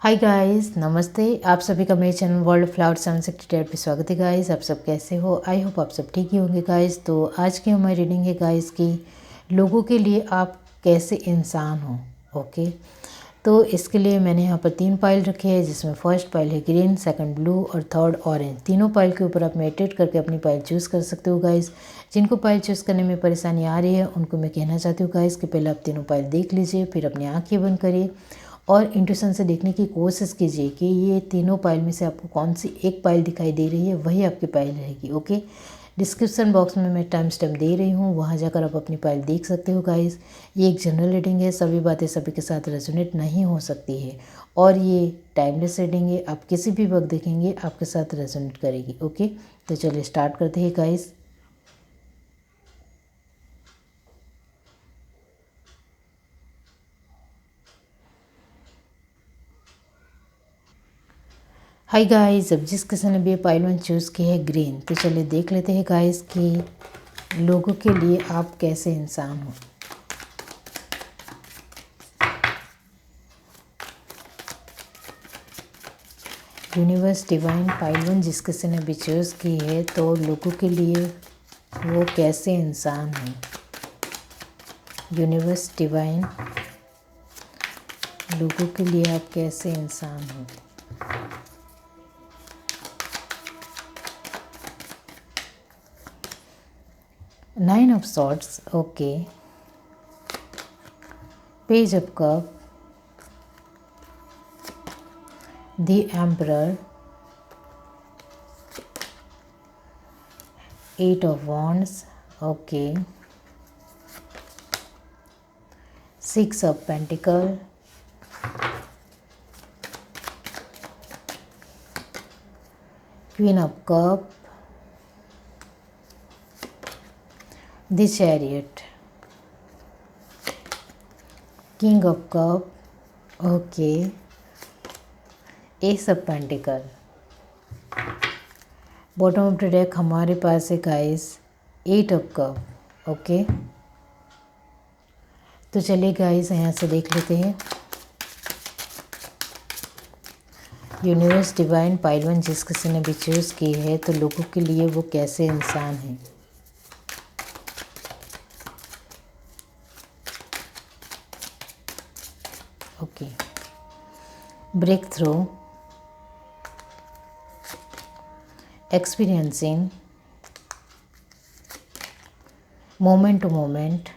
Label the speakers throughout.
Speaker 1: Hi guys, नमस्ते। आप सभी का मेरे चैनल वर्ल्ड फ्लावर 768 पे स्वागत है गाइस। आप सब कैसे हो? आई होप आप सब ठीक ही होंगे गाइस। तो आज की हमारी रीडिंग है गाइस कि लोगों के लिए आप कैसे इंसान हो। ओके, तो इसके लिए मैंने यहाँ पर 3 पाइल रखे हैं, जिसमें फर्स्ट पाइल है ग्रीन, सेकंड ब्लू और थर्ड ऑरेंज। तीनों पाइल के ऊपर आप मेडिटेट करके अपनी पाइल चूज़ कर सकते हो गाइस। जिनको पाइल चूज़ करने में परेशानी आ रही है उनको मैं कहना चाहती हूँ गाइस कि पहले आप तीनों पाइल देख लीजिए, फिर अपनी आँखें बंद करिए और इंट्यूशन से देखने की कोशिश कीजिए कि ये तीनों पाइल में से आपको कौन सी एक पाइल दिखाई दे रही है, वही आपकी पाइल रहेगी। ओके, डिस्क्रिप्शन बॉक्स में मैं टाइम स्टैम्प दे रही हूँ, वहाँ जाकर आप अपनी पाइल देख सकते हो गाइस। ये एक जनरल रीडिंग है, सभी बातें सभी के साथ रेजोनेट नहीं हो सकती है और ये टाइमलेस रीडिंग है। आप किसी भी वक्त देखेंगे आपके साथ रेजोनेट करेगी। ओके, तो चलिए स्टार्ट करते हैं गाइस। हाय गाइस, अब जिस किसी ने भी ये पाइल वन चूज़ की है ग्रीन, तो चलिए देख लेते हैं गाइस कि लोगों के लिए आप कैसे इंसान हो। यूनिवर्स डिवाइन पाइल वन जिस किसी ने भी चूज़ की है, तो लोगों के लिए वो कैसे इंसान है। यूनिवर्स डिवाइन, लोगों के लिए आप कैसे इंसान हो। Nine of swords, okay. Page of cup, the emperor, eight of wands, okay. Six of pentacle, queen of cup, the chariot, king of cup, okay. Ace of pentacle. Bottom of the deck हमारे पास है guys eight of cup. Okay, तो चलिए guys यहाँ से देख लेते हैं। यूनिवर्स डिवाइन पाइल वन जिस किसी ने भी चूज़ की है, तो लोगों के लिए वो कैसे इंसान है। Okay, breakthrough, experiencing, moment to moment.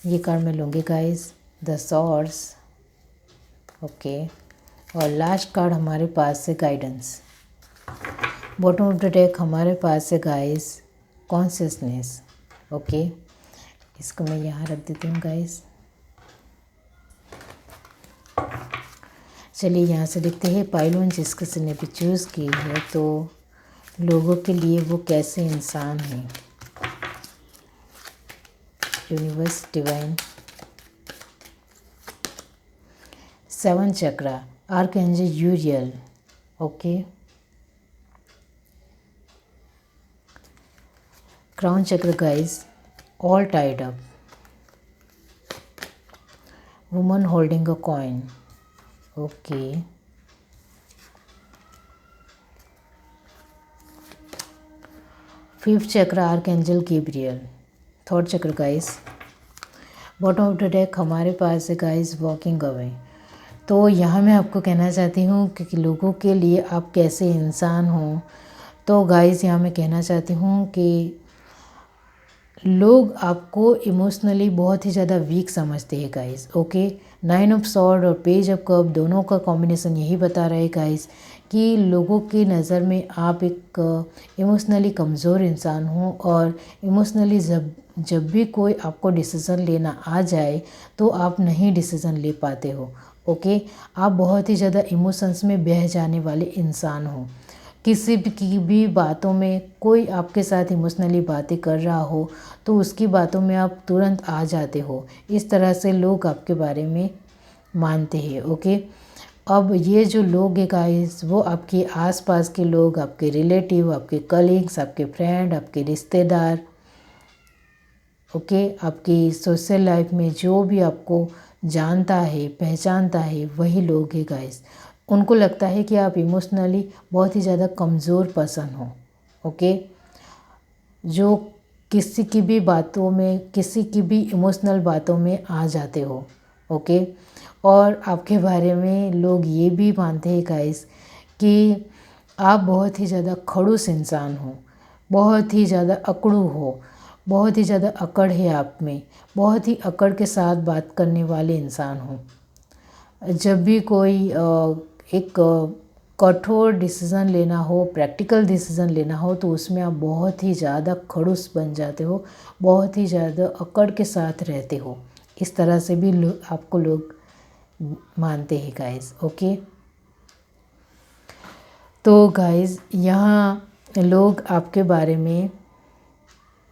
Speaker 1: ये कार्ड मैं लूँगी गाइस, द सॉर्ड्स, ओके। और लास्ट कार्ड हमारे पास है guidance. Bottom of the deck हमारे पास है गाइस कॉन्शियसनेस। ओके, इसको मैं यहाँ रख देती हूँ गाइस। चलिए यहाँ से देखते हैं पाइल वन जिस किसी ने भी चूज़ की है, तो लोगों के लिए वो कैसे इंसान है। यूनिवर्स डिवाइन, सेवन चक्रा, आर्कएंजल यूरियल, ओके। क्राउन चक्र guys, all tied up, woman holding a coin, okay. Fifth चक्र आर्कएंजल गैब्रियल, थर्ड चक्र guys. Bottom of the deck हमारे पास है गाइस वॉकिंग अवे। तो यहाँ मैं आपको कहना चाहती हूँ कि लोगों के लिए आप कैसे इंसान हो। तो गाइस यहाँ मैं कहना चाहती हूँ कि लोग आपको इमोशनली बहुत ही ज़्यादा वीक समझते हैं guys. Okay, nine of sword और पेज ऑफ कप दोनों का कॉम्बिनेशन यही बता रहा है गाइस कि लोगों की नज़र में आप एक इमोशनली कमज़ोर इंसान हो और इमोशनली जब भी कोई आपको डिसीज़न लेना आ जाए तो आप नहीं डिसीज़न ले पाते हो। ओके, आप बहुत ही ज़्यादा इमोशंस में बह जाने वाले इंसान हो। किसी की भी बातों में कोई आपके साथ इमोशनली बातें कर रहा हो तो उसकी बातों में आप तुरंत आ जाते हो। इस तरह से लोग आपके बारे में मानते हैं। ओके, अब ये जो लोग हैं गाइस, वो आपके आसपास के लोग, आपके रिलेटिव, आपके कलीग्स, आपके फ्रेंड, आपके रिश्तेदार, ओके। आपकी सोशल लाइफ में जो भी आपको जानता है, पहचानता है, वही लोग हैं गाइस। उनको लगता है कि आप इमोशनली बहुत ही ज़्यादा कमज़ोर पर्सन हो, ओके, जो किसी की भी बातों में, किसी की भी इमोशनल बातों में आ जाते हो, ओके। और आपके बारे में लोग ये भी मानते हैं गाइस कि आप बहुत ही ज़्यादा खड़ूस इंसान हो, बहुत ही ज़्यादा अकड़ू हो, बहुत ही ज़्यादा अकड़ है आप में, बहुत ही अकड़ के साथ बात करने वाले इंसान हो। जब भी कोई एक कठोर डिसीज़न लेना हो, प्रैक्टिकल डिसीज़न लेना हो, तो उसमें आप बहुत ही ज़्यादा खड़ूस बन जाते हो, बहुत ही ज़्यादा अकड़ के साथ रहते हो। इस तरह से भी आपको लोग मानते हैं गाइस, ओके। तो गाइस यहाँ लोग आपके बारे में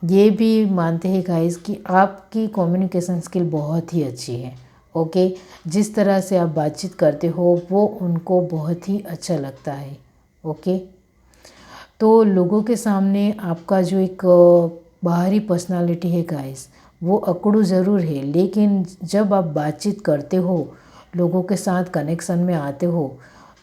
Speaker 1: ये भी मानते हैं गाइस कि आपकी कम्युनिकेशन स्किल बहुत ही अच्छी है, ओके। जिस तरह से आप बातचीत करते हो वो उनको बहुत ही अच्छा लगता है, ओके। तो लोगों के सामने आपका जो एक बाहरी पर्सनालिटी है गाइस, वो अकड़ू ज़रूर है, लेकिन जब आप बातचीत करते हो, लोगों के साथ कनेक्शन में आते हो,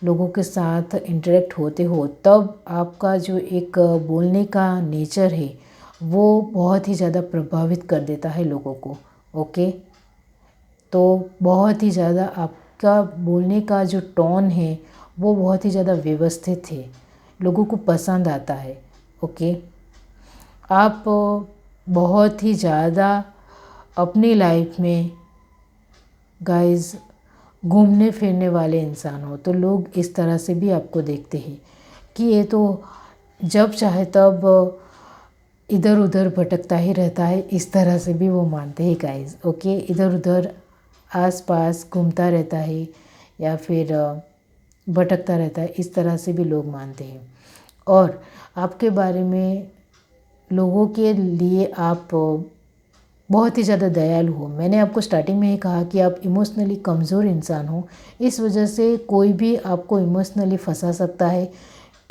Speaker 1: लोगों के साथ इंटरेक्ट होते हो, तब आपका जो एक बोलने का नेचर है वो बहुत ही ज़्यादा प्रभावित कर देता है लोगों को, ओके। तो बहुत ही ज़्यादा आपका बोलने का जो टोन है वो बहुत ही ज़्यादा व्यवस्थित है, लोगों को पसंद आता है, ओके। आप बहुत ही ज़्यादा अपनी लाइफ में गाइस घूमने फिरने वाले इंसान हो, तो लोग इस तरह से भी आपको देखते हैं कि ये तो जब चाहे तब इधर उधर भटकता ही रहता है, इस तरह से भी वो मानते हैं गाइस, ओके। इधर उधर आसपास घूमता रहता है या फिर भटकता रहता है, इस तरह से भी लोग मानते हैं। और आपके बारे में लोगों के लिए आप बहुत ही ज़्यादा दयालु हो। मैंने आपको स्टार्टिंग में ही कहा कि आप इमोशनली कमज़ोर इंसान हो, इस वजह से कोई भी आपको इमोशनली फंसा सकता है,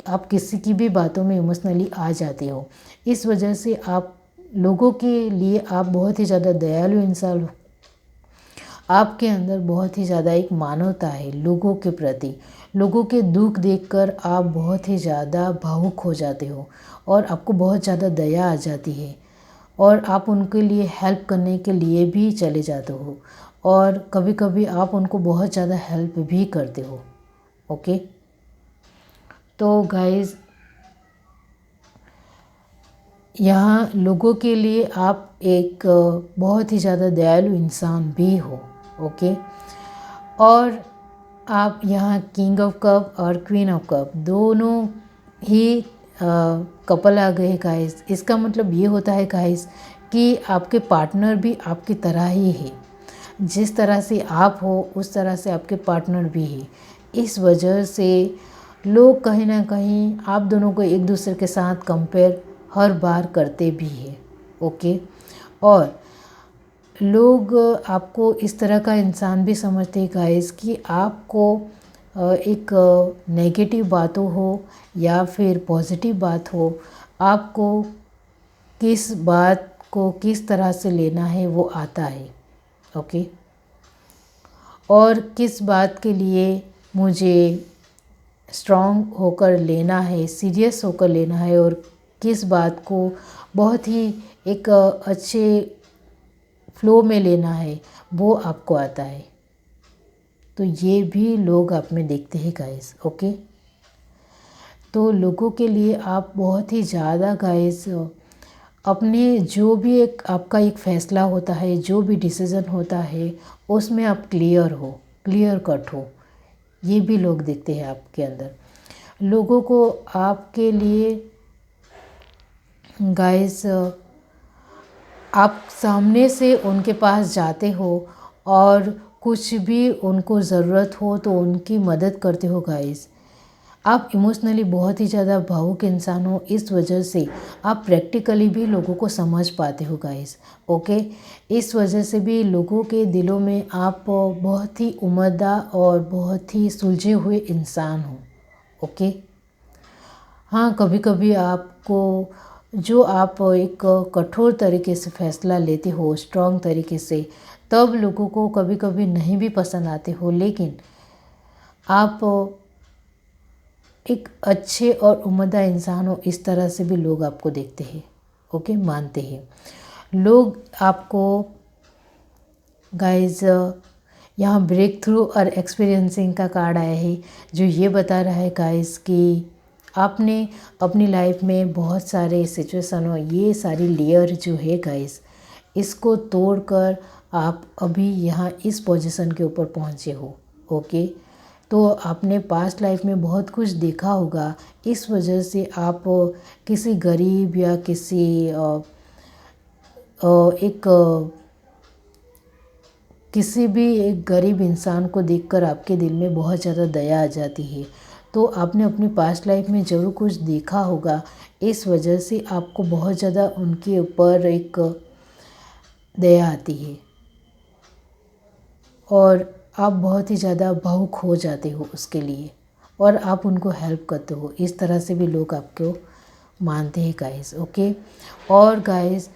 Speaker 1: आप किसी की भी बातों में इमोशनली आ जाते हो। इस वजह से आप लोगों के लिए आप बहुत ही ज़्यादा दयालु इंसान हो। आपके अंदर बहुत ही ज़्यादा एक मानवता है लोगों के प्रति। लोगों के दुख देखकर आप बहुत ही ज़्यादा भावुक हो जाते हो और आपको बहुत ज़्यादा दया आ जाती है और आप उनके लिए हेल्प करने के लिए भी चले जाते हो और कभी कभी आप उनको बहुत ज़्यादा हेल्प भी करते हो, ओके। तो गाइस यहाँ लोगों के लिए आप एक बहुत ही ज़्यादा दयालु इंसान भी हो, ओके। और आप यहाँ किंग ऑफ कप और क्वीन ऑफ कप दोनों ही कपल आ गए गाइस। इसका मतलब ये होता है गाइस कि आपके पार्टनर भी आपकी तरह ही है, जिस तरह से आप हो उस तरह से आपके पार्टनर भी है। इस वजह से लोग कहीं ना कहीं आप दोनों को एक दूसरे के साथ कंपेयर हर बार करते भी हैं, ओके। और लोग आपको इस तरह का इंसान भी समझते हैं गाइस कि आपको एक नेगेटिव बातों हो या फिर पॉजिटिव बात हो, आपको किस बात को किस तरह से लेना है वो आता है, ओके। और किस बात के लिए मुझे स्ट्रॉन्ग होकर लेना है, सीरियस होकर लेना है और किस बात को बहुत ही एक अच्छे फ्लो में लेना है वो आपको आता है। तो ये भी लोग आप में देखते हैं गाइस, ओके। तो लोगों के लिए आप बहुत ही ज़्यादा गाइस अपने जो भी एक आपका एक फ़ैसला होता है, जो भी डिसीज़न होता है उसमें आप क्लियर हो, क्लियर कट हो, ये भी लोग देखते हैं आपके अंदर। लोगों को आपके लिए गाइस आप सामने से उनके पास जाते हो और कुछ भी उनको ज़रूरत हो तो उनकी मदद करते हो गाइस। आप इमोशनली बहुत ही ज़्यादा भावुक इंसान हो, इस वजह से आप प्रैक्टिकली भी लोगों को समझ पाते हो गाइस, ओके। इस वजह से भी लोगों के दिलों में आप बहुत ही उम्दा और बहुत ही सुलझे हुए इंसान हो, ओके। हाँ, कभी कभी आपको जो आप एक कठोर तरीके से फैसला लेते हो, स्ट्रॉन्ग तरीके से, तब लोगों को कभी कभी नहीं भी पसंद आते हो, लेकिन आप एक अच्छे और उम्दा इंसान हो, इस तरह से भी लोग आपको देखते हैं, ओके, मानते हैं लोग आपको। गाइस यहाँ ब्रेक थ्रू और एक्सपीरियंसिंग का कार्ड आया है, जो ये बता रहा है गाइस कि आपने अपनी लाइफ में बहुत सारे सिचुएशन हो, ये सारी लेयर जो है गाइस, इसको तोड़कर आप अभी यहाँ इस पोजीशन के ऊपर पहुँचे हो, ओके। तो आपने पास्ट लाइफ में बहुत कुछ देखा होगा, इस वजह से आप किसी गरीब या किसी किसी भी एक गरीब इंसान को देखकर आपके दिल में बहुत ज़्यादा दया आ जाती है। तो आपने अपनी पास्ट लाइफ में ज़रूर कुछ देखा होगा, इस वजह से आपको बहुत ज़्यादा उनके ऊपर एक दया आती है और आप बहुत ही ज़्यादा भावुक हो जाते हो उसके लिए, और आप उनको हेल्प करते हो। इस तरह से भी लोग आपको मानते हैं गाइस, ओके। और गाइस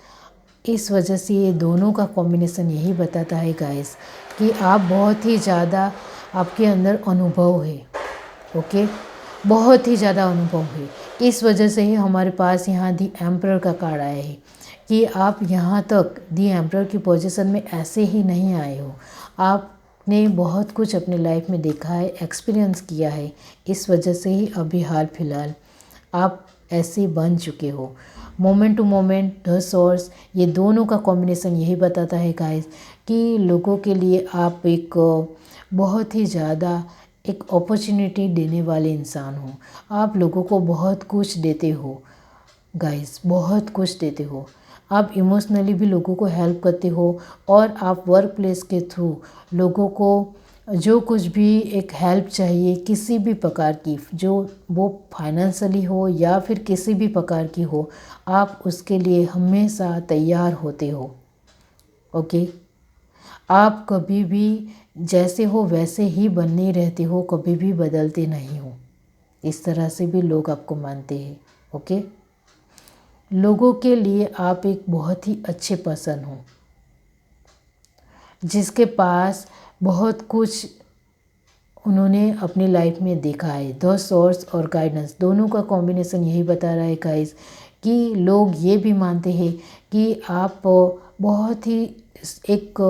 Speaker 1: इस वजह से ये दोनों का कॉम्बिनेशन यही बताता है गाइस कि आप बहुत ही ज़्यादा, आपके अंदर अनुभव है, ओके, बहुत ही ज़्यादा अनुभव है। इस वजह से ही हमारे पास यहाँ दी एम्परर का कार्ड आया है कि आप यहाँ तक दी एम्परर की पोजीशन में ऐसे ही नहीं आए हो। आपने बहुत कुछ अपने लाइफ में देखा है, एक्सपीरियंस किया है, इस वजह से ही अभी हाल फिलहाल आप ऐसे बन चुके हो। Moment to moment, the source, ये दोनों का कॉम्बिनेशन यही बताता है गाइस कि लोगों के लिए आप एक बहुत ही ज़्यादा एक अपॉर्चुनिटी देने वाले इंसान हो। आप लोगों को बहुत कुछ देते हो गाइस, बहुत कुछ देते हो। आप इमोशनली भी लोगों को हेल्प करते हो, और आप वर्क प्लेस के थ्रू लोगों को जो कुछ भी एक हेल्प चाहिए किसी भी प्रकार की, जो वो फाइनेंशियली हो या फिर किसी भी प्रकार की हो, आप उसके लिए हमेशा तैयार होते हो, ओके। आप कभी भी जैसे हो वैसे ही बनने रहते हो, कभी भी बदलते नहीं हो। इस तरह से भी लोग आपको मानते हैं, ओके। लोगों के लिए आप एक बहुत ही अच्छे पर्सन हो, जिसके पास बहुत कुछ उन्होंने अपनी लाइफ में देखा है। द सोर्स और गाइडेंस दोनों का कॉम्बिनेशन यही बता रहा है गाइस कि लोग ये भी मानते हैं कि आप बहुत ही एक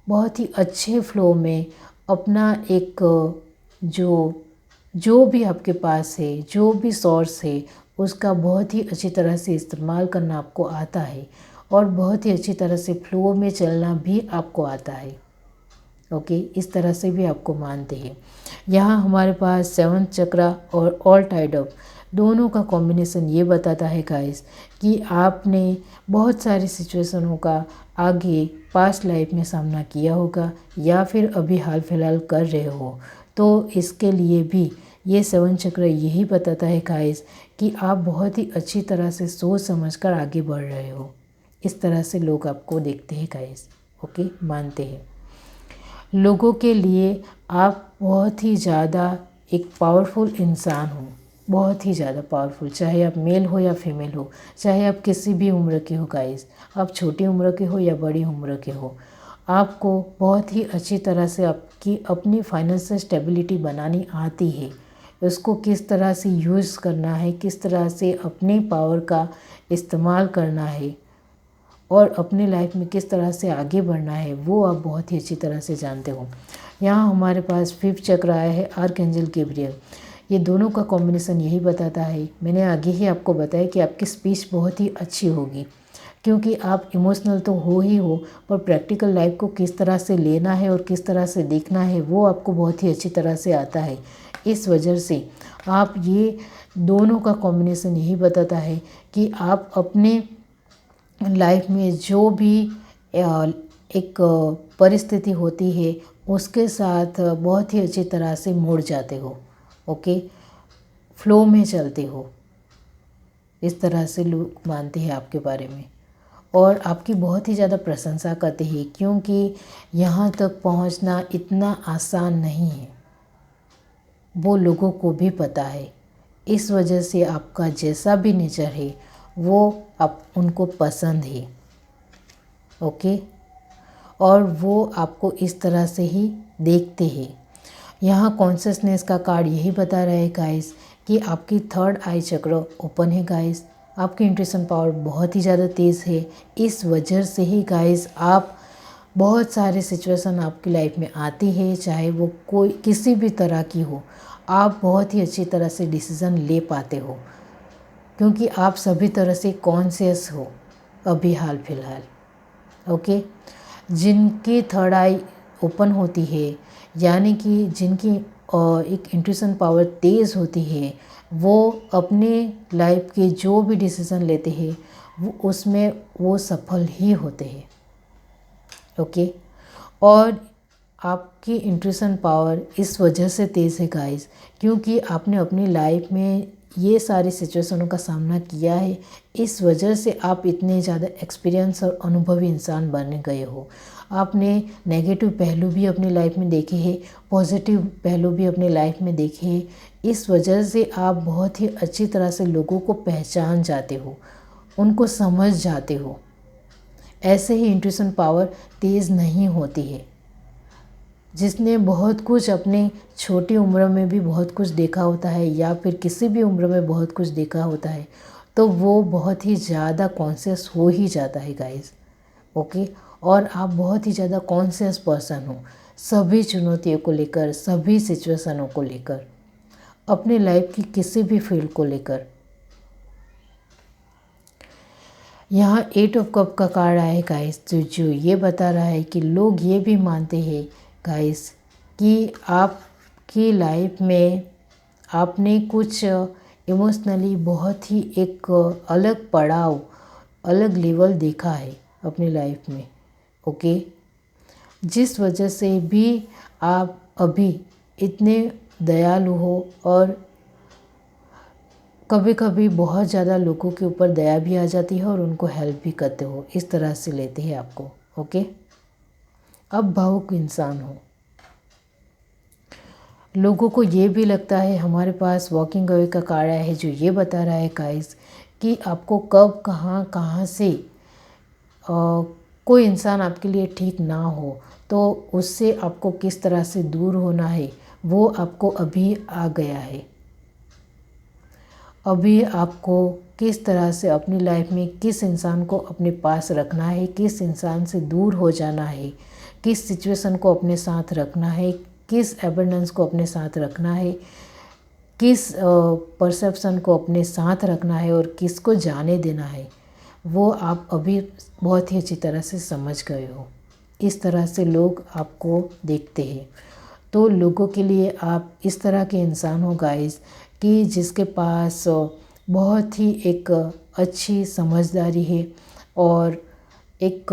Speaker 1: बहुत ही अच्छे फ्लो में अपना एक जो जो भी आपके पास है, जो भी सोर्स है, उसका बहुत ही अच्छी तरह से इस्तेमाल करना आपको आता है, और बहुत ही अच्छी तरह से फ्लो में चलना भी आपको आता है, ओके। इस तरह से भी आपको मानते हैं। यहाँ हमारे पास 7th चक्रा और ऑल टाइड अप दोनों का कॉम्बिनेशन ये बताता है गाइस कि आपने बहुत सारी सिचुएशनों का आगे पास्ट लाइफ में सामना किया होगा, या फिर अभी हाल फिलहाल कर रहे हो। तो इसके लिए भी ये 7 चक्र यही बताता है गाइस कि आप बहुत ही अच्छी तरह से सोच समझकर आगे बढ़ रहे हो। इस तरह से लोग आपको देखते हैं गाइस, ओके, मानते हैं। लोगों के लिए आप बहुत ही ज़्यादा एक पावरफुल इंसान हो, बहुत ही ज़्यादा पावरफुल, चाहे आप मेल हो या फीमेल हो, चाहे आप किसी भी उम्र के हो गाइस, आप छोटी उम्र के हो या बड़ी उम्र के हो, आपको बहुत ही अच्छी तरह से आपकी अपनी फाइनेंशियल स्टेबिलिटी बनानी आती है। उसको किस तरह से यूज़ करना है, किस तरह से अपनी पावर का इस्तेमाल करना है, और अपनी लाइफ में किस तरह से आगे बढ़ना है, वो आप बहुत ही अच्छी तरह से जानते हो। यहाँ हमारे पास 5th चक्र आया है, आर्कएंजल गैब्रियल। ये दोनों का कॉम्बिनेशन यही बताता है, मैंने आगे ही आपको बताया कि आपकी स्पीच बहुत ही अच्छी होगी, क्योंकि आप इमोशनल तो हो ही हो, पर प्रैक्टिकल लाइफ को किस तरह से लेना है और किस तरह से देखना है, वो आपको बहुत ही अच्छी तरह से आता है। इस वजह से आप ये दोनों का कॉम्बिनेशन यही बताता है कि आप अपने लाइफ में जो भी एक परिस्थिति होती है, उसके साथ बहुत ही अच्छी तरह से मुड़ जाते हो, ओके, फ्लो में चलते हो। इस तरह से लोग मानते हैं आपके बारे में, और आपकी बहुत ही ज़्यादा प्रशंसा करते हैं, क्योंकि यहाँ तक पहुँचना इतना आसान नहीं है, वो लोगों को भी पता है। इस वजह से आपका जैसा भी नेचर है, वो आप उनको पसंद है। ओके, और वो आपको इस तरह से ही देखते हैं। यहाँ कॉन्शियसनेस का कार्ड यही बता रहा है गाइस कि आपकी थर्ड आई चक्र ओपन है गाइस। आपकी इंट्यूशन पावर बहुत ही ज़्यादा तेज़ है। इस वजह से ही गाइस आप बहुत सारे सिचुएशन आपकी लाइफ में आती है, चाहे वो कोई किसी भी तरह की हो, आप बहुत ही अच्छी तरह से डिसीज़न ले पाते हो, क्योंकि आप सभी तरह से कॉन्शियस हो अभी हाल फिलहाल। ओके, जिनकी थर्ड आई ओपन होती है, यानी कि जिनकी एक इंट्यूशन पावर तेज़ होती है, वो अपने लाइफ के जो भी डिसीज़न लेते हैं वो उसमें वो सफल ही होते हैं। ओके, और आपकी इंट्यूशन पावर इस वजह से तेज़ है गाइस, क्योंकि आपने अपनी लाइफ में ये सारी सिचुएशनों का सामना किया है। इस वजह से आप इतने ज़्यादा एक्सपीरियंस और अनुभवी इंसान बन गए हो। आपने नेगेटिव पहलू भी अपनी लाइफ में देखे हैं, पॉजिटिव पहलू भी अपनी लाइफ में देखे हैं। इस वजह से आप बहुत ही अच्छी तरह से लोगों को पहचान जाते हो, उनको समझ जाते हो। ऐसे ही इंट्यूशन पावर तेज़ नहीं होती है। जिसने बहुत कुछ अपने छोटी उम्र में भी बहुत कुछ देखा होता है, या फिर किसी भी उम्र में बहुत कुछ देखा होता है, तो वो बहुत ही ज़्यादा कॉन्शियस हो ही जाता है गाइस। ओके, और आप बहुत ही ज़्यादा कॉन्शियस पर्सन हो सभी चुनौतियों को लेकर, सभी सिचुएशनों को लेकर, अपने लाइफ की किसी भी फील्ड को लेकर। यहाँ 8 ऑफ कप का कार्ड आया है गाइस, जो ये बता रहा है कि लोग ये भी मानते हैं गाइस कि आपकी लाइफ में आपने कुछ इमोशनली बहुत ही एक अलग पड़ाव, अलग लेवल देखा है अपनी लाइफ में। ओके, जिस वजह से भी आप अभी इतने दयालु हो, और कभी कभी बहुत ज़्यादा लोगों के ऊपर दया भी आ जाती है और उनको हेल्प भी करते हो, इस तरह से लेते हैं आपको। ओके, अब भावुक इंसान हो। लोगों को ये भी लगता है, हमारे पास वॉकिंग अवे का कार्ड आया है जो ये बता रहा है गाइस कि आपको कब कहाँ से कोई इंसान आपके लिए ठीक ना हो, तो उससे आपको किस तरह से दूर होना है, वो आपको अभी आ गया है। अभी आपको किस तरह से अपनी लाइफ में किस इंसान को अपने पास रखना है, किस इंसान से दूर हो जाना है, किस सिचुएशन को अपने साथ रखना है, किस एबंडेंस को अपने साथ रखना है, किस परसेप्शन को अपने साथ रखना है और किसको जाने देना है, वो आप अभी बहुत ही अच्छी तरह से समझ गए हो। इस तरह से लोग आपको देखते हैं। तो लोगों के लिए आप इस तरह के इंसान हो गाइस कि जिसके पास बहुत ही एक अच्छी समझदारी है, और एक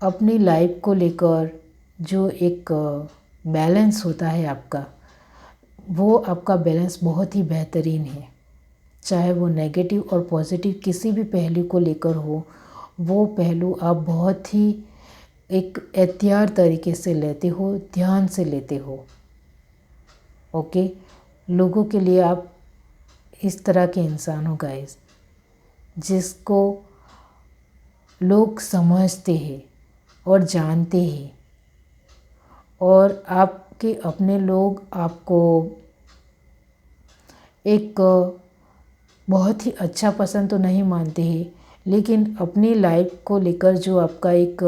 Speaker 1: अपनी लाइफ को लेकर जो एक बैलेंस होता है आपका, वो आपका बैलेंस बहुत ही बेहतरीन है। चाहे वो नेगेटिव और पॉजिटिव किसी भी पहलू को लेकर हो, वो पहलू आप बहुत ही एक एहतियात तरीके से लेते हो, ध्यान से लेते हो। ओके, लोगों के लिए आप इस तरह के इंसान हो गाइस, जिसको लोग समझते हैं और जानते हैं, और आपके अपने लोग आपको एक बहुत ही अच्छा पसंद तो नहीं मानते हैं, लेकिन अपनी लाइफ को लेकर जो आपका एक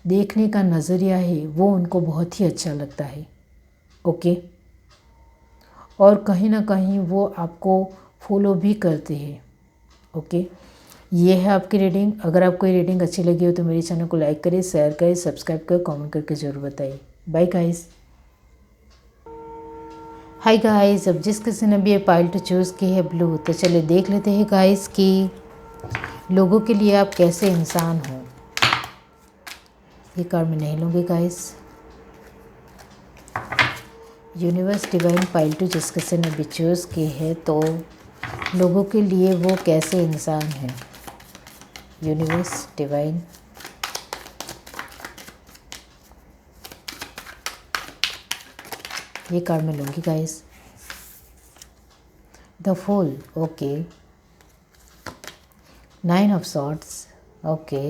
Speaker 1: देखने का नज़रिया है वो उनको बहुत ही अच्छा लगता है। ओके, और कहीं ना कहीं वो आपको फॉलो भी करते हैं। ओके, ये है आपकी रीडिंग। अगर आपको ये रीडिंग अच्छी लगी हो तो मेरे चैनल को लाइक करें, शेयर करें, सब्सक्राइब करें, कमेंट करके ज़रूर बताइए। Bye guys. हाय गाइस, अब जिस किसी ने भी ये पाइल टू चूज़ की है ब्लू, तो चलिए देख लेते हैं गाइस कि लोगों के लिए आप कैसे इंसान हो। ये कार्ड मैं नहीं लूँगी guys. Universe divine pile two जिस किसी ने भी चूज़ की है, तो लोगों के लिए वो कैसे इंसान है। यूनिवर्स डिवाइन, ये कार्ड मैं लूँगी guys. The fool, okay. 9 of swords, okay.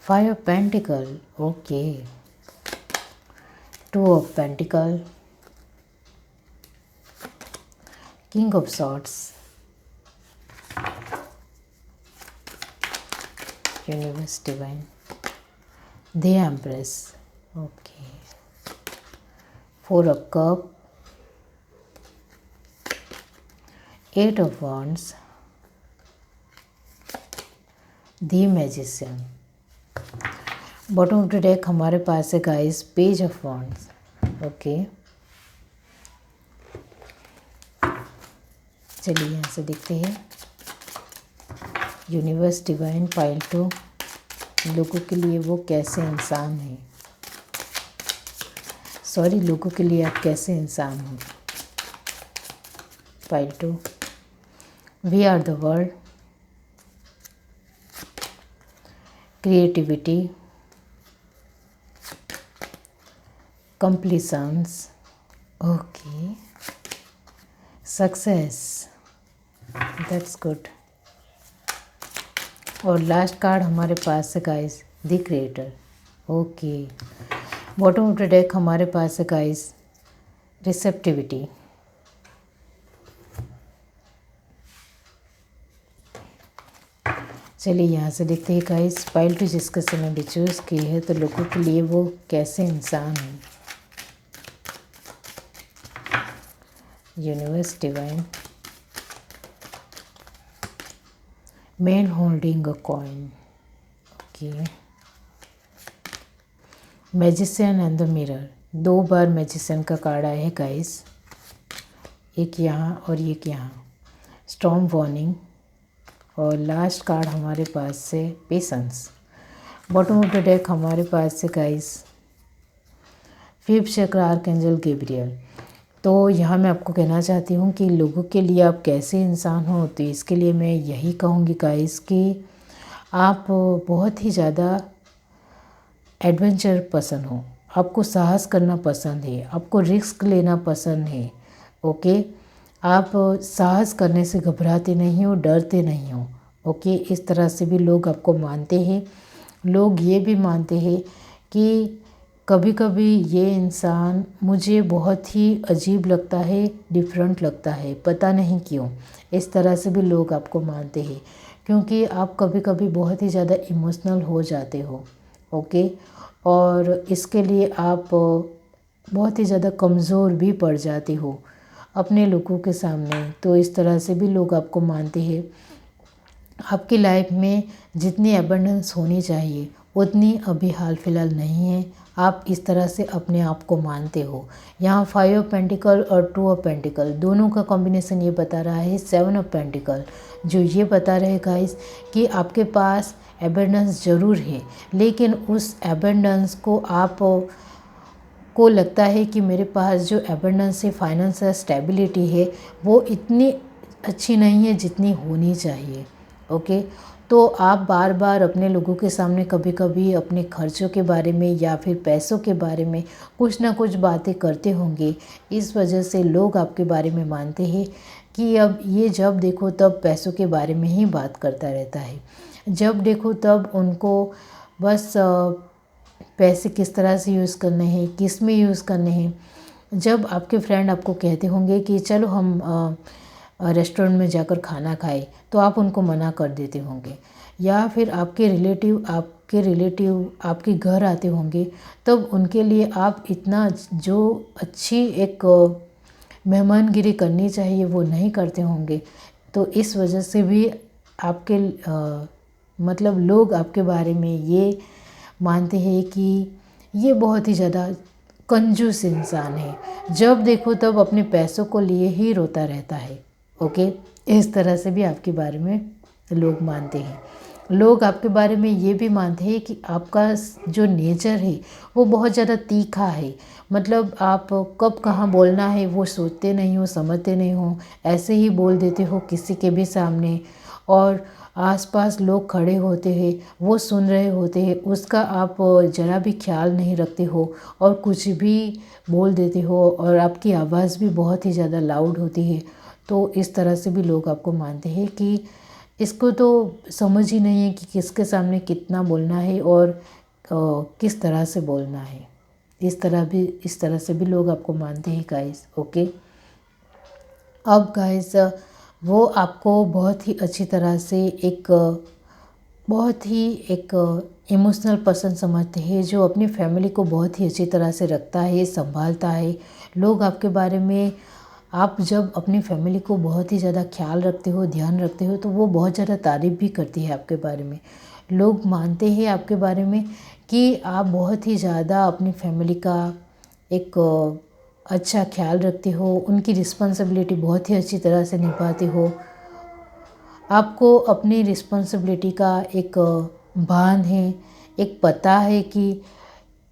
Speaker 1: 5 of pentacle, okay. 2 of pentacle, king of swords, universe divine, the empress, okay. 4 of cup, 8 of wands, the magician. Bottom of the deck हमारे पास है guys page of wands, okay. चलिए यहाँ से देखते हैं universe divine pile 2 लोगों के लिए वो कैसे इंसान है, सॉरी लोगों के लिए आप कैसे इंसान हो। Pile 2, we are the world, creativity, completions, okay, success, that's good। और लास्ट कार्ड हमारे पास है guys the creator, okay. Bottom of the deck हमारे पास है गाइस रिसेप्टिविटी, चलिए यहाँ से देखते हैं गाइस पाइल 2 जिसका समय भी चूज़ की है तो लोगों के लिए वो कैसे इंसान है। Universe divine, man holding a coin, okay. Magician and the mirror, 2 bar magician का कार्ड आया है गाइस, एक यहाँ और एक यहाँ। स्टॉर्म वार्निंग, और लास्ट कार्ड हमारे पास से patience. Bottom of the deck हमारे पास से गाइस 5th चक्र आर्कएंजल गैब्रियल। तो यहाँ मैं आपको कहना चाहती हूँ कि लोगों के लिए आप कैसे इंसान हो, तो इसके लिए मैं यही कहूँगी गाइस कि आप बहुत ही ज़्यादा एडवेंचर पसंद हो, आपको साहस करना पसंद है, आपको रिस्क लेना पसंद है, ओके। आप साहस करने से घबराते नहीं हो, डरते नहीं हो, ओके। इस तरह से भी लोग आपको मानते हैं। लोग ये भी मानते हैं कि कभी कभी ये इंसान मुझे बहुत ही अजीब लगता है, डिफरेंट लगता है, पता नहीं क्यों। इस तरह से भी लोग आपको मानते हैं क्योंकि आप कभी कभी बहुत ही ज़्यादा इमोशनल हो जाते हो, ओके। और इसके लिए आप बहुत ही ज़्यादा कमज़ोर भी पड़ जाते हो अपने लोगों के सामने। तो इस तरह से भी लोग आपको मानते हैं। आपकी लाइफ में जितनी एबंडेंस होनी चाहिए उतनी अभी हाल फिलहाल नहीं है, आप इस तरह से अपने आप को मानते हो। यहाँ 5 ऑफ पेंटिकल और 2 ऑफ पेंटिकल दोनों का कॉम्बिनेशन ये बता रहा है 7 ऑफ पेंटिकल, जो ये बता रहे गाइस कि आपके पास एबंडेंस ज़रूर है, लेकिन उस एबंडेंस को आप को लगता है कि मेरे पास जो एबंडेंस है, फाइनेंशियल स्टेबिलिटी है, वो इतनी अच्छी नहीं है जितनी होनी चाहिए, ओके। तो आप बार बार अपने लोगों के सामने कभी कभी अपने खर्चों के बारे में या फिर पैसों के बारे में कुछ ना कुछ बातें करते होंगे। इस वजह से लोग आपके बारे में मानते हैं कि अब ये जब देखो तब पैसों के बारे में ही बात करता रहता है, जब देखो तब उनको बस पैसे किस तरह से यूज़ करने हैं, किस में यूज़ करने हैं। जब आपके फ्रेंड आपको कहते होंगे कि चलो हम रेस्टोरेंट में जाकर खाना खाएं, तो आप उनको मना कर देते होंगे। या फिर आपके रिलेटिव आपके घर आते होंगे, तब उनके लिए आप इतना जो अच्छी एक मेहमानगिरी करनी चाहिए वो नहीं करते होंगे। तो इस वजह से भी आपके मतलब लोग आपके बारे में ये मानते हैं कि ये बहुत ही ज़्यादा कंजूस इंसान है, जब देखो तब अपने पैसों को लिए ही रोता रहता है, ओके। इस तरह से भी आपके बारे में लोग मानते हैं। लोग आपके बारे में ये भी मानते हैं कि आपका जो नेचर है वो बहुत ज़्यादा तीखा है, मतलब आप कब कहाँ बोलना है वो सोचते नहीं हो, समझते नहीं हो, ऐसे ही बोल देते हो किसी के भी सामने। और आसपास लोग खड़े होते हैं, वो सुन रहे होते हैं, उसका आप ज़रा भी ख्याल नहीं रखते हो और कुछ भी बोल देते हो और आपकी आवाज़ भी बहुत ही ज़्यादा लाउड होती है, तो इस तरह से भी लोग आपको मानते हैं कि इसको तो समझ ही नहीं है कि किसके सामने कितना बोलना है और किस तरह से बोलना है। इस तरह से भी लोग आपको मानते हैं गाइस। ओके, अब गाइस वो आपको बहुत ही अच्छी तरह से बहुत ही एक इमोशनल पर्सन समझते हैं, जो अपनी फैमिली को बहुत ही अच्छी तरह से रखता है, संभालता है। लोग आपके बारे में, आप जब अपनी फैमिली को बहुत ही ज़्यादा ख्याल रखते हो, ध्यान रखते हो, तो वो बहुत ज़्यादा तारीफ़ भी करती है आपके बारे में। लोग मानते हैं आपके बारे में कि आप बहुत ही ज़्यादा अपनी फैमिली का एक अच्छा ख्याल रखते हो, उनकी रिस्पॉन्सिबिलिटी बहुत ही अच्छी तरह से निभाते हो। आपको अपनी रिस्पॉन्सिबिलिटी का एक भान है, एक पता है कि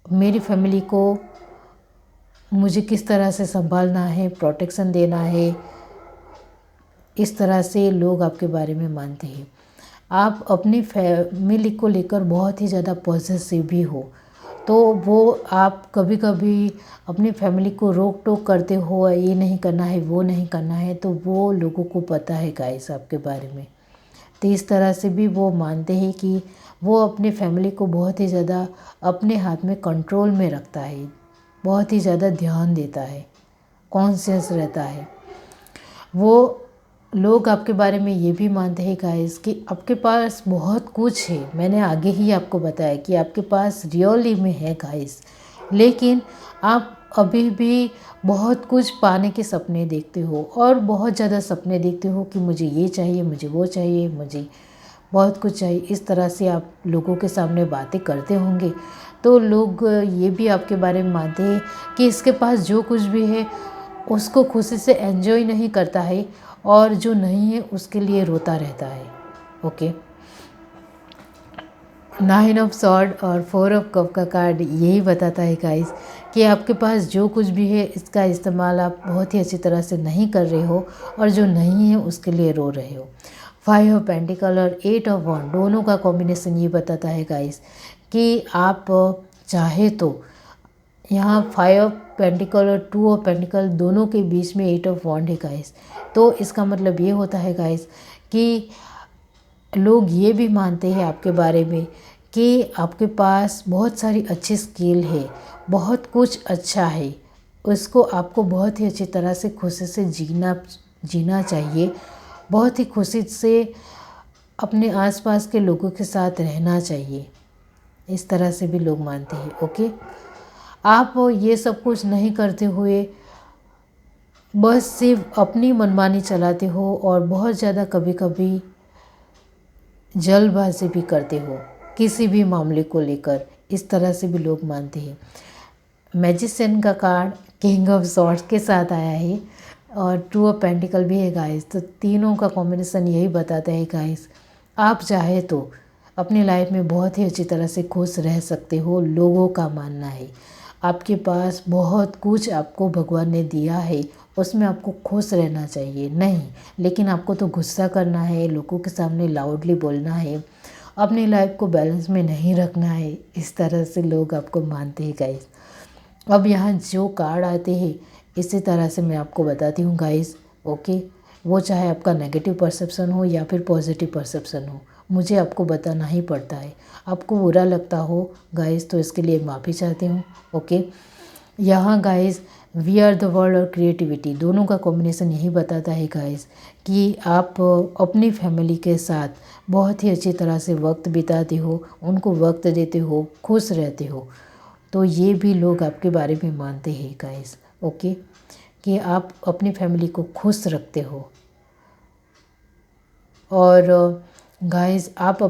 Speaker 1: मेरी फैमिली को मुझे किस तरह से संभालना है, प्रोटेक्शन देना है। इस तरह से लोग आपके बारे में मानते हैं। आप अपनी फैमिली को लेकर बहुत ही ज़्यादा पॉजिटिव भी हो, तो वो आप कभी कभी अपनी फैमिली को रोक टोक करते हो, ये नहीं करना है, वो नहीं करना है, तो वो लोगों को पता है गाइस आपके बारे में। तो इस तरह से भी वो मानते हैं कि वो अपनी फैमिली को बहुत ही ज़्यादा अपने हाथ में कंट्रोल में रखता है, बहुत ही ज़्यादा ध्यान देता है, कॉन्शियस रहता है। वो लोग आपके बारे में ये भी मानते हैं गाइस कि आपके पास बहुत कुछ है। मैंने आगे ही आपको बताया कि आपके पास रियली में है गाइस, लेकिन आप अभी भी बहुत कुछ पाने के सपने देखते हो और बहुत ज़्यादा सपने देखते हो कि मुझे ये चाहिए, मुझे वो चाहिए, मुझे बहुत कुछ चाहिए। इस तरह से आप लोगों के सामने बातें करते होंगे, तो लोग ये भी आपके बारे में मानते हैं कि इसके पास जो कुछ भी है उसको खुशी से एंजॉय नहीं करता है और जो नहीं है उसके लिए रोता रहता है। ओके, 9 ऑफ सॉर्ड और 4 ऑफ कप का कार्ड यही बताता है गाइस कि आपके पास जो कुछ भी है इसका इस्तेमाल आप बहुत ही अच्छी तरह से नहीं कर रहे हो और जो नहीं है उसके लिए रो रहे हो। 5 ऑफ पेंटिकल और 8 ऑफ वॉन्ड दोनों का कॉम्बिनेशन ये बताता है गाइस कि आप चाहे तो यहाँ 5 ऑफ पेंटिकल और 2 ऑफ पेंटिकल दोनों के बीच में 8 ऑफ वॉन्ड है गाइस। तो इसका मतलब ये होता है गाइस कि लोग ये भी मानते हैं आपके बारे में कि आपके पास बहुत सारी अच्छी स्किल है, बहुत कुछ अच्छा है, उसको आपको बहुत ही अच्छी तरह से खुशी से जीना चाहिए, बहुत ही खुशी से अपने आसपास के लोगों के साथ रहना चाहिए। इस तरह से भी लोग मानते हैं। ओके, आप ये सब कुछ नहीं करते हुए बस सिर्फ अपनी मनमानी चलाते हो और बहुत ज़्यादा कभी कभी जल्दबाजी भी करते हो किसी भी मामले को लेकर। इस तरह से भी लोग मानते हैं। मैजिशियन का कार्ड किंग ऑफ सॉर्ड्स के साथ आया है और 2 ऑफ पेंटिकल भी है गाइस, तो तीनों का कॉम्बिनेशन यही बताता है गाइस आप चाहे तो अपनी लाइफ में बहुत ही अच्छी तरह से खुश रह सकते हो। लोगों का मानना है आपके पास बहुत कुछ आपको भगवान ने दिया है, उसमें आपको खुश रहना चाहिए नहीं, लेकिन आपको तो गुस्सा करना है, लोगों के सामने लाउडली बोलना है, अपनी लाइफ को बैलेंस में नहीं रखना है। इस तरह से लोग आपको मानते हैं गाइस। अब यहाँ जो कार्ड आते हैं इसी तरह से मैं आपको बताती हूँ गाइस। ओके, वो चाहे आपका नेगेटिव परसेप्शन हो या फिर पॉजिटिव परसेप्शन हो, मुझे आपको बताना ही पड़ता है। आपको बुरा लगता हो गाइस तो इसके लिए माफ़ी चाहती हूँ। ओके, यहाँ guys we are the world और क्रिएटिविटी दोनों का कॉम्बिनेशन यही बताता है गाइस कि आप अपनी फैमिली के साथ बहुत ही अच्छी तरह से वक्त बिताते हो, उनको वक्त देते हो, खुश रहते हो। तो ये भी लोग आपके बारे में मानते हैं गाइस। ओके, कि आप अपनी फैमिली को खुश रखते हो और गाइस आप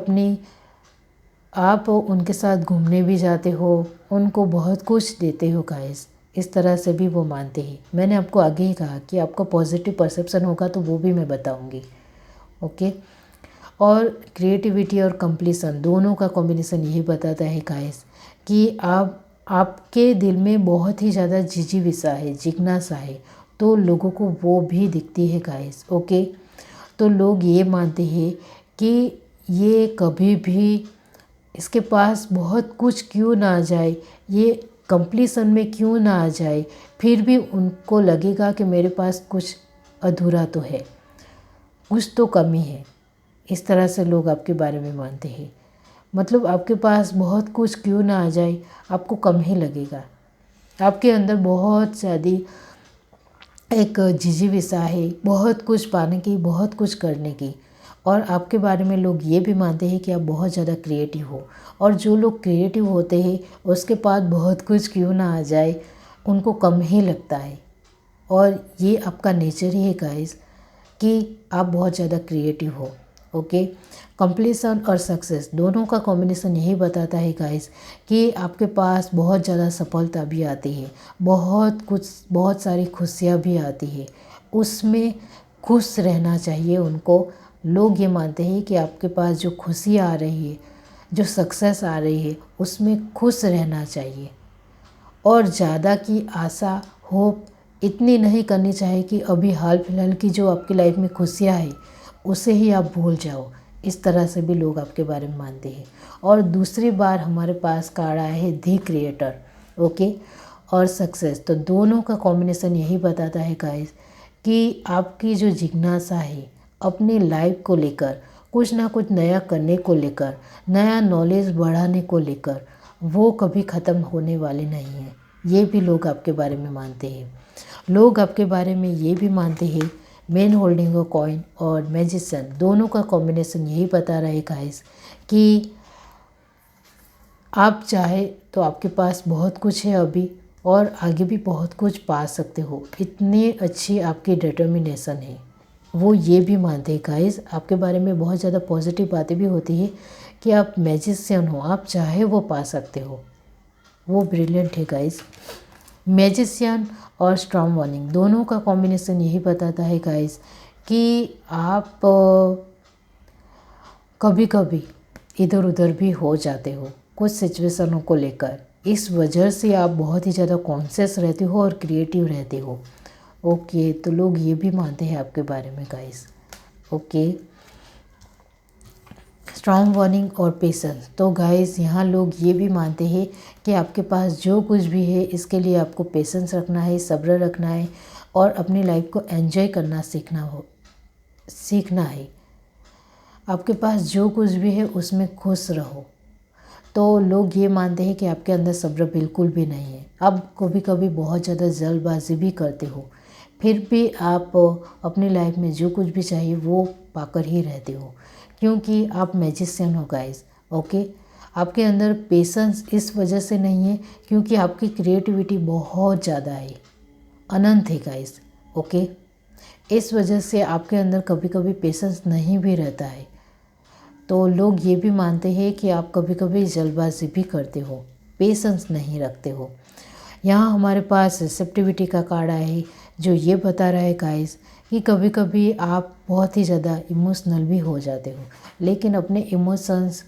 Speaker 1: उनके साथ घूमने भी जाते हो, उनको बहुत कुछ देते हो गाइस। इस तरह से भी वो मानते हैं। मैंने आपको आगे ही कहा कि आपका पॉजिटिव परसेप्शन होगा तो वो भी मैं बताऊंगी। ओके, और क्रिएटिविटी और कंप्लीशन दोनों का कॉम्बिनेशन यही बताता है गाइस कि आपके दिल में बहुत ही ज़्यादा जिजीविसा है, जिज्ञासा है, तो लोगों को वो भी दिखती है गाइस। ओके, तो लोग ये मानते हैं कि ये कभी भी इसके पास बहुत कुछ क्यों ना आ जाए, ये कंप्लीसन में क्यों ना आ जाए, फिर भी उनको लगेगा कि मेरे पास कुछ अधूरा तो है, कुछ तो कमी है। इस तरह से लोग आपके बारे में मानते हैं। मतलब आपके पास बहुत कुछ क्यों ना आ जाए, आपको कम ही लगेगा। आपके अंदर बहुत ज़्यादा एक जिजीविसा है, बहुत कुछ पाने की, बहुत कुछ करने की। और आपके बारे में लोग ये भी मानते हैं कि आप बहुत ज़्यादा क्रिएटिव हो। और जो लोग क्रिएटिव होते हैं उसके पास बहुत कुछ क्यों ना आ जाए, उनको कम ही लगता है। और ये आपका नेचर ही है गाइस कि आप बहुत ज़्यादा क्रिएटिव हो। ओके, कंप्लीसन और सक्सेस दोनों का कॉम्बिनेशन यही बताता है गाइस कि आपके पास बहुत ज़्यादा सफलता भी आती है, बहुत सारी खुशियाँ भी आती है। उसमें खुश रहना चाहिए उनको। लोग ये मानते हैं कि आपके पास जो खुशी आ रही है, जो सक्सेस आ रही है, उसमें खुश रहना चाहिए। और ज़्यादा की आशा, होप इतनी नहीं करनी चाहिए कि अभी हाल फिलहाल की जो आपकी लाइफ में खुशियाँ है उसे ही आप भूल जाओ। इस तरह से भी लोग आपके बारे में मानते हैं। और दूसरी बार हमारे पास कार्ड आया है दी क्रिएटर। ओके, और सक्सेस, तो दोनों का कॉम्बिनेशन यही बताता है गाइस कि आपकी जो जिज्ञासा है अपनी लाइफ को लेकर, कुछ ना कुछ नया करने को लेकर, नया नॉलेज बढ़ाने को लेकर, वो कभी ख़त्म होने वाले नहीं हैं। ये भी लोग आपके बारे में मानते हैं। लोग आपके बारे में ये भी मानते हैं, मैन होल्डिंग अ कॉइन और मैजिशियन दोनों का कॉम्बिनेशन यही बता रहा है गाइस कि आप चाहे तो आपके पास बहुत कुछ है अभी, और आगे भी बहुत कुछ पा सकते हो। इतनी अच्छी आपकी डिटर्मिनेशन है। वो ये भी मानते हैं गाइस, आपके बारे में बहुत ज़्यादा पॉजिटिव बातें भी होती है कि आप मैजिशियन हो, आप चाहे वो पा सकते हो। वो ब्रिलियंट है गाइस। मैजिशियन और स्ट्रॉन्ग वार्निंग दोनों का कॉम्बिनेशन यही बताता है गाइस कि आप कभी कभी इधर उधर भी हो जाते हो कुछ सिचुएशनों को लेकर। इस वजह से आप बहुत ही ज़्यादा कॉन्शियस रहते हो और क्रिएटिव रहते हो। ओके, तो लोग ये भी मानते हैं आपके बारे में गाइस। ओके, स्ट्रॉन्ग वार्निंग और पेशेंस, तो गाइस यहाँ लोग ये भी मानते हैं कि आपके पास जो कुछ भी है इसके लिए आपको पेशेंस रखना है, सब्र रखना है और अपनी लाइफ को एंजॉय करना सीखना है। आपके पास जो कुछ भी है उसमें खुश रहो। तो लोग ये मानते हैं कि आपके अंदर सब्र बिल्कुल भी नहीं है। आप कभी कभी बहुत ज़्यादा जल्दबाजी भी करते हो, फिर भी आप अपनी लाइफ में जो कुछ भी चाहिए वो पाकर ही रहते हो, क्योंकि आप मैजिशियन हो गाइस। ओके, आपके अंदर पेशेंस इस वजह से नहीं है क्योंकि आपकी क्रिएटिविटी बहुत ज़्यादा है, अनंत है गाइस। ओके, इस वजह से आपके अंदर कभी कभी पेशेंस नहीं भी रहता है। तो लोग ये भी मानते हैं कि आप कभी कभी जल्दबाजी भी करते हो, पेशेंस नहीं रखते हो। यहाँ हमारे पास रिसेप्टिविटी का कार्ड आया है जो ये बता रहा है गाइस कि कभी कभी आप बहुत ही ज़्यादा इमोशनल भी हो जाते हो, लेकिन अपने इमोशंस